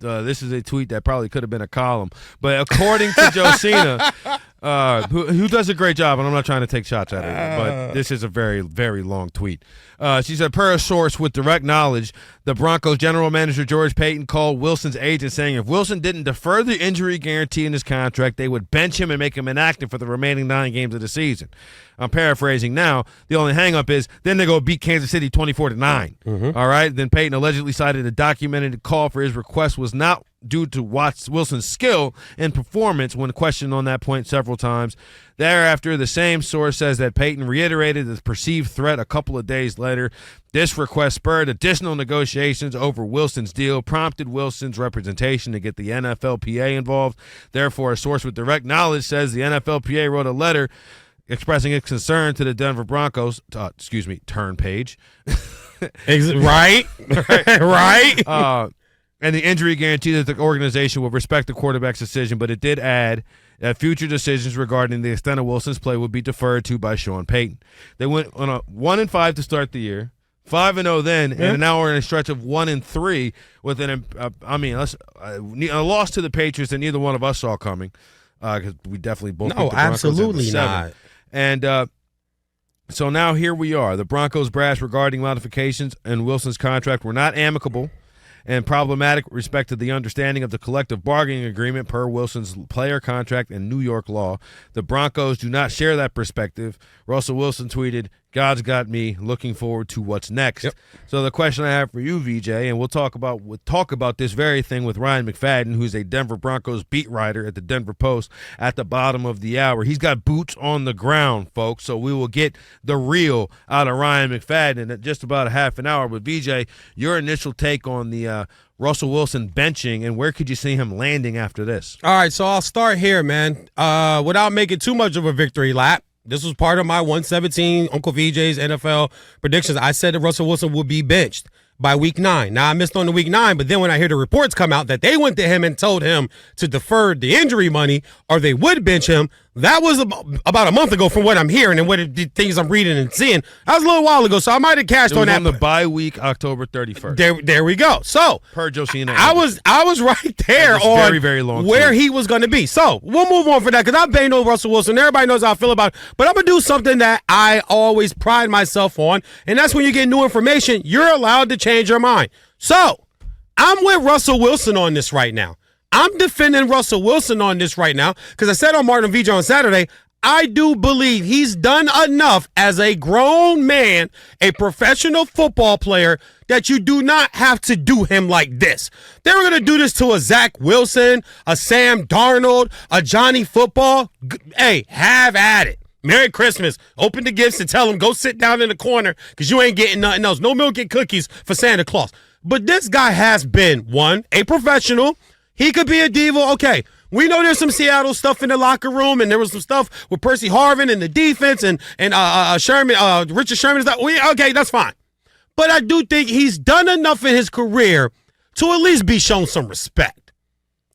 this is a tweet that probably could have been a column. But according to Josina, who does a great job, and I'm not trying to take shots at her, but this is a very, very long tweet. She said, per a source with direct knowledge, the Broncos general manager George Payton called Wilson's agent saying if Wilson didn't defer the injury guarantee in his contract, they would bench him and make him inactive for the remaining 9 games of the season. I'm paraphrasing now. The only hang-up is then they go beat Kansas City 24-9. Mm-hmm. All right? Then Payton allegedly cited a documented call for his request was not due to Wilson's skill and performance when questioned on that point several times. Thereafter, the same source says that Payton reiterated the perceived threat a couple of days later. This request spurred additional negotiations over Wilson's deal, prompted Wilson's representation to get the NFLPA involved. Therefore, a source with direct knowledge says the NFLPA wrote a letter expressing its concern to the Denver Broncos, turn page. Right. And the injury guarantee that the organization will respect the quarterback's decision, but it did add that future decisions regarding the extent of Wilson's play would be deferred to by Sean Payton. They went on a 1-5 to start the year, 5-0 then, and now we're in a stretch of 1-3 with a loss to the Patriots that neither one of us saw coming because we definitely both picked the Broncos absolutely not. And so now here we are. The Broncos' brass regarding modifications in Wilson's contract were not amicable and problematic with respect to the understanding of the collective bargaining agreement per Wilson's player contract and New York law. The Broncos do not share that perspective. Russell Wilson tweeted, "God's got me. Looking forward to what's next." Yep. So the question I have for you, VJ, and we'll talk about this very thing with Ryan McFadden, who's a Denver Broncos beat writer at the Denver Post at the bottom of the hour. He's got boots on the ground, folks, so we will get the real out of Ryan McFadden in just about a half an hour. But VJ, your initial take on the Russell Wilson benching, and where could you see him landing after this? All right, so I'll start here, man. Without making too much of a victory lap, this was part of my 117 Uncle VJ's NFL predictions. I said that Russell Wilson would be benched by week 9. Now, I missed on the week 9, but then when I hear the reports come out that they went to him and told him to defer the injury money or they would bench him, that was about a month ago from what I'm hearing and what the things I'm reading and seeing. That was a little while ago, so I might have cashed on that. On the bye week, October 31st. There we go. So per Josina, I was right there on very, very long where he was going to be. So we'll move on for that because I've been on Russell Wilson. Everybody knows how I feel about it. But I'm going to do something that I always pride myself on, and that's when you get new information, you're allowed to change your mind. So I'm with Russell Wilson on this right now. I'm defending Russell Wilson on this right now because I said on Martin and VJ on Saturday, I do believe he's done enough as a grown man, a professional football player, that you do not have to do him like this. They were going to do this to a Zach Wilson, a Sam Darnold, a Johnny Football. Hey, have at it. Merry Christmas. Open the gifts and tell him, go sit down in the corner because you ain't getting nothing else. No milk and cookies for Santa Claus. But this guy has been, one, a professional. He could be a diva. Okay, we know there's some Seattle stuff in the locker room, and there was some stuff with Percy Harvin and the defense and Sherman, Richard Sherman. Okay, that's fine. But I do think he's done enough in his career to at least be shown some respect.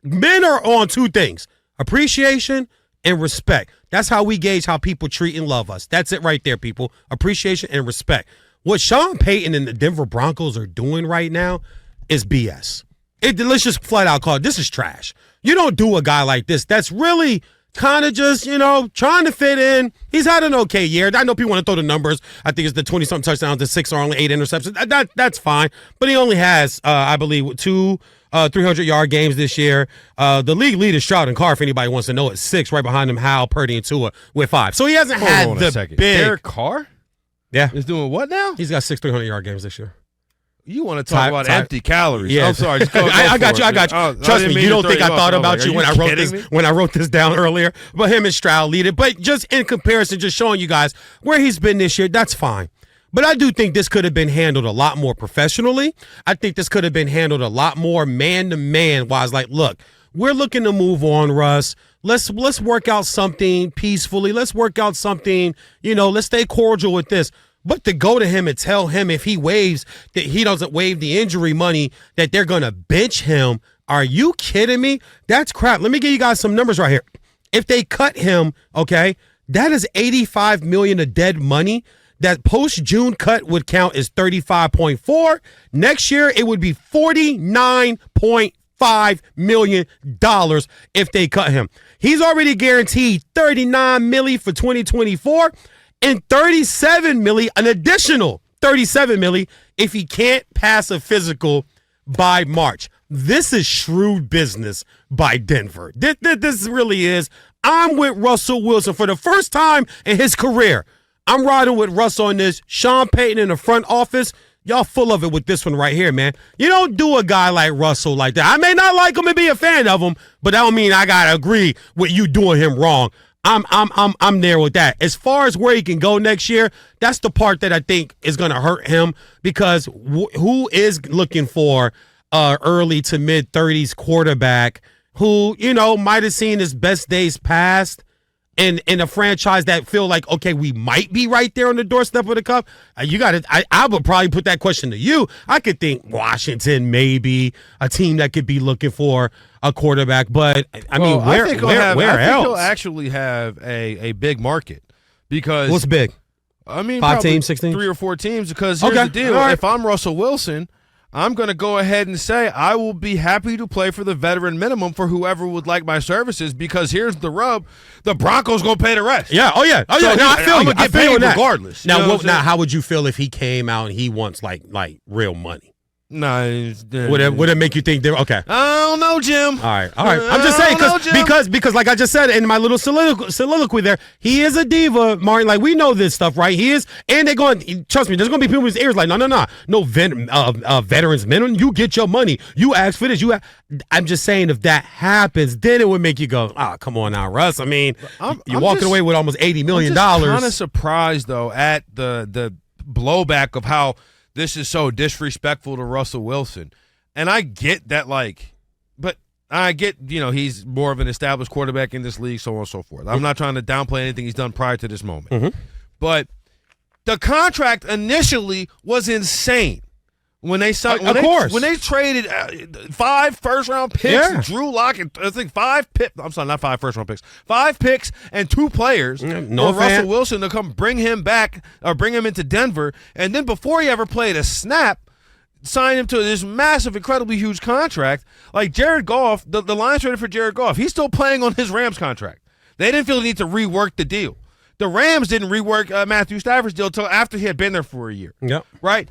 Men are on 2 things, appreciation and respect. That's how we gauge how people treat and love us. That's it right there, people. Appreciation and respect. What Sean Payton and the Denver Broncos are doing right now is BS. Let's just flat out call it, this is trash. You don't do a guy like this. That's really kind of just, trying to fit in. He's had an okay year. I know people want to throw the numbers. I think it's the 20-something touchdowns, the 6 or only 8 interceptions. That's fine. But he only has, I believe, 2 300-yard games this year. The league leader, Stroud and Carr, if anybody wants to know, it's 6. Right behind him, Howell, Purdy, and Tua with 5. So he hasn't had the big. Derek Carr? Yeah. Is doing what now? He's got 6 300-yard games this year. You want to talk about empty calories? Yeah. I'm sorry. Just go I got you. Trust me. You don't think I thought about you when I wrote this down earlier. But him and Stroud lead it. But just in comparison, just showing you guys where he's been this year, that's fine. But I do think this could have been handled a lot more professionally. I think this could have been handled a lot more man-to-man. While I was like, look, we're looking to move on, Russ. Let's work out something peacefully. Let's work out something, let's stay cordial with this. But to go to him and tell him if he waives that he doesn't waive the injury money that they're going to bench him, are you kidding me? That's crap. Let me give you guys some numbers right here. If they cut him, okay, that is $85 million of dead money. That post-June cut would count as 35.4. Next year, it would be 49.5. $5 million if they cut him. He's already guaranteed $39 million for 2024 and $37 million, an additional $37 million if he can't pass a physical by March. This is shrewd business by Denver. This really is. I'm with Russell Wilson for the first time in his career. I'm riding with Russ on this. Sean Payton in the front office, y'all full of it with this one right here, man. You don't do a guy like Russell like that. I may not like him and be a fan of him, but that don't mean I gotta agree with you doing him wrong. I'm there with that. As far as where he can go next year, that's the part that I think is gonna hurt him because who is looking for early to mid 30s quarterback who, might have seen his best days past in a franchise that feel like, okay, we might be right there on the doorstep of the cup. I would probably put that question to you. I could think Washington, maybe a team that could be looking for a quarterback, but where else? I think he'll actually have a big market because what's big? 5 teams, 6 teams, 3 or 4 teams. Because here's the deal: if I'm Russell Wilson, I'm going to go ahead and say I will be happy to play for the veteran minimum for whoever would like my services because here's the rub. The Broncos going to pay the rest. Yeah. Oh, yeah. So no, I feel you. I feel you regardless. Now, how would you feel if he came out and he wants like real money? No, would it make you think they're okay? I don't know, Jim. All right. I'm just saying because like I just said in my little soliloquy there, he is a diva, Martin. Like we know this stuff, right? He is, and they're going. Trust me, there's going to be people in his ears like, no veterans minimum. You get your money. You ask for this. I'm just saying if that happens, then it would make you go, come on now, Russ. You're walking away with almost $80 million. I'm kind of surprised though at the blowback of how this is so disrespectful to Russell Wilson. And I get that, but I get, he's more of an established quarterback in this league, so on and so forth. I'm not trying to downplay anything he's done prior to this moment. Mm-hmm. But the contract initially was insane. When they signed, when they traded 5 first-round picks, Drew Lock, and I think 5 picks. I'm sorry, not 5 first-round picks. 5 picks and 2 players for Russell Wilson to come bring him back or bring him into Denver, and then before he ever played a snap, sign him to this massive, incredibly huge contract. Like Jared Goff, the Lions traded for Jared Goff. He's still playing on his Rams contract. They didn't feel the need to rework the deal. The Rams didn't rework Matthew Stafford's deal until after he had been there for a year. Yep. Right?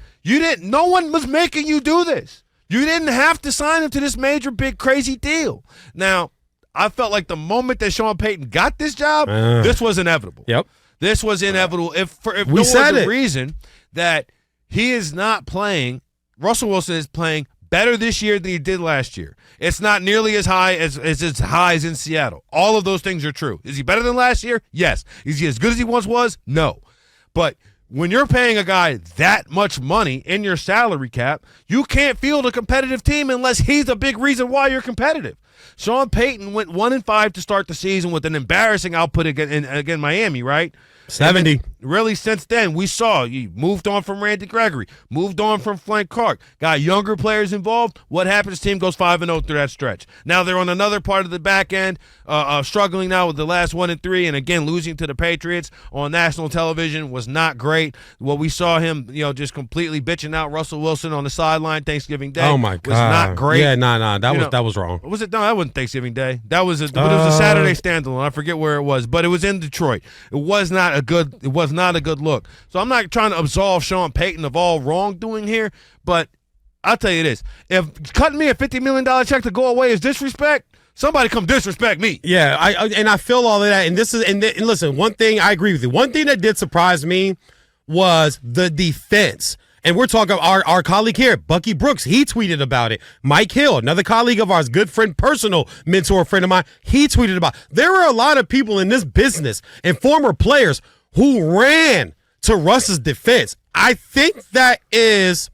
No one was making you do this. You didn't have to sign him to this major, big, crazy deal. Now, I felt like the moment that Sean Payton got this job, this was inevitable. Yep. This was inevitable. If there was a reason that he is not playing, Russell Wilson is playing better this year than he did last year. It's not nearly as high as its highs in Seattle. All of those things are true. Is he better than last year? Yes. Is he as good as he once was? No. But when you're paying a guy that much money in your salary cap, you can't field a competitive team unless he's a big reason why you're competitive. Sean Payton went 1-5 to start the season with an embarrassing output against Miami, right? 70. Really, since then, we saw you moved on from Randy Gregory, moved on from Frank Clark, got younger players involved. What happens? Team goes 5-0 through that stretch. Now they're on another part of the back end, struggling now with the last 1-3, and again losing to the Patriots on national television was not great. What we saw him, just completely bitching out Russell Wilson on the sideline Thanksgiving Day. Oh my God, was not great. Yeah, that was wrong. Was it? No, that wasn't Thanksgiving Day. That was it was a Saturday standalone. I forget where it was, but it was in Detroit. It was not a good look. So I'm not trying to absolve Sean Payton of all wrongdoing here, but I'll tell you this. If cutting me a $50 million check to go away is disrespect, somebody come disrespect me. Yeah, I feel all of that. And listen, one thing I agree with you. One thing that did surprise me was the defense. And we're talking our colleague here, Bucky Brooks. He tweeted about it. Mike Hill, another colleague of ours, good friend, personal mentor friend of mine, he tweeted about it. There were a lot of people in this business and former players who ran to Russ's defense. I think that is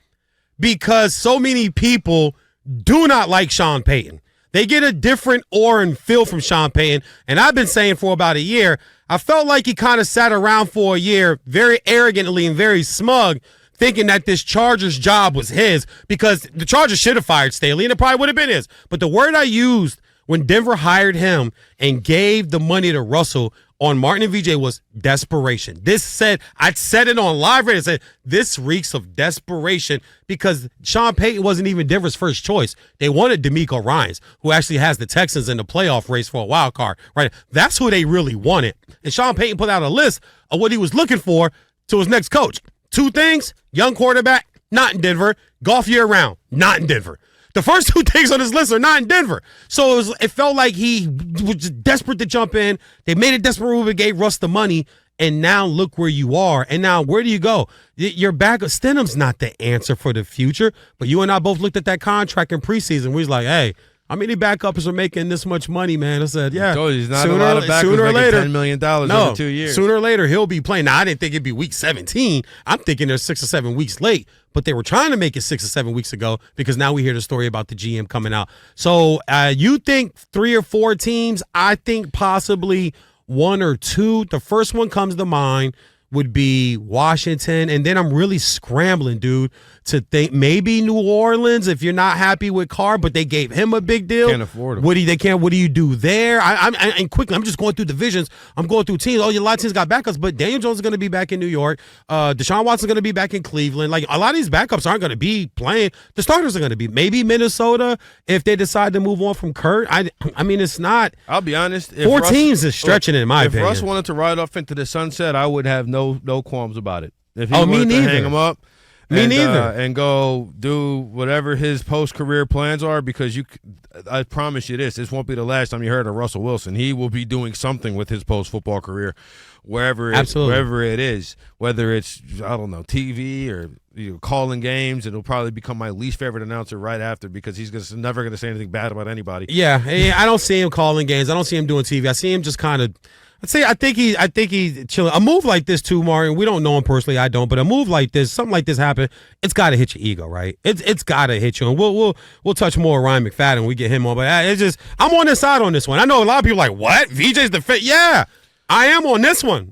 because so many people do not like Sean Payton. They get a different aura and feel from Sean Payton. And I've been saying for about a year, I felt like he kind of sat around for a year very arrogantly and very smug, thinking that this Chargers job was his because the Chargers should have fired Staley, and it probably would have been his. But the word I used when Denver hired him and gave the money to Russell on Martin and VJ was desperation. I said it on live radio. I said, this reeks of desperation because Sean Payton wasn't even Denver's first choice. They wanted DeMeco Ryans, who actually has the Texans in the playoff race for a wild card, right? That's who they really wanted. And Sean Payton put out a list of what he was looking for to his next coach. 2 things: young quarterback, not in Denver; golf year round, not in Denver. The first 2 things on his list are not in Denver. So it felt like he was just desperate to jump in. They made a desperate move and gave Russ the money. And now look where you are. And now where do you go? Your backup, Stidham's not the answer for the future. But you and I both looked at that contract in preseason. We was like, hey, how many backups are making this much money, man? I said, yeah. He's not a lot of backups making $10 million over 2 years. Sooner or later, he'll be playing. Now, I didn't think it'd be week 17. I'm thinking they're 6 or 7 weeks late. But they were trying to make it 6 or 7 weeks ago because now we hear the story about the GM coming out. So you think 3 or 4 teams? I think possibly 1 or 2. The first one comes to mind would be Washington, and then I'm really scrambling, dude, to think maybe New Orleans if you're not happy with Carr, but they gave him a big deal. Can't afford him. What do you do there? And quickly, I'm just going through divisions. I'm going through teams. Oh, a lot of teams got backups, but Daniel Jones is going to be back in New York. Deshaun Watson is going to be back in Cleveland. Like, a lot of these backups aren't going to be playing. The starters are going to be maybe Minnesota if they decide to move on from Kurt. I mean, it's not. I'll be honest. If 4 teams is stretching in my opinion. If Russ wanted to ride off into the sunset, I would have no qualms about it. If he me wanted neither. to hang him up. Me neither. And go do whatever his post-career plans are, because I promise you this won't be the last time you heard of Russell Wilson. He will be doing something with his post-football career, wherever it is, whether it's, I don't know, TV or calling games. It'll probably become my least favorite announcer right after, because he's never going to say anything bad about anybody. Yeah, I don't see him calling games. I don't see him doing TV. I see him just kind of. I think he's chilling. A move like this too, Martin. We don't know him personally. I don't, but a move like this, something like this happen, it's got to hit your ego, right? It's got to hit you. And we'll touch more of Ryan McFadden when we get him on. But it's just, I'm on this side on this one. I know a lot of people are like, what? VJ's the fit? Yeah, I am on this one.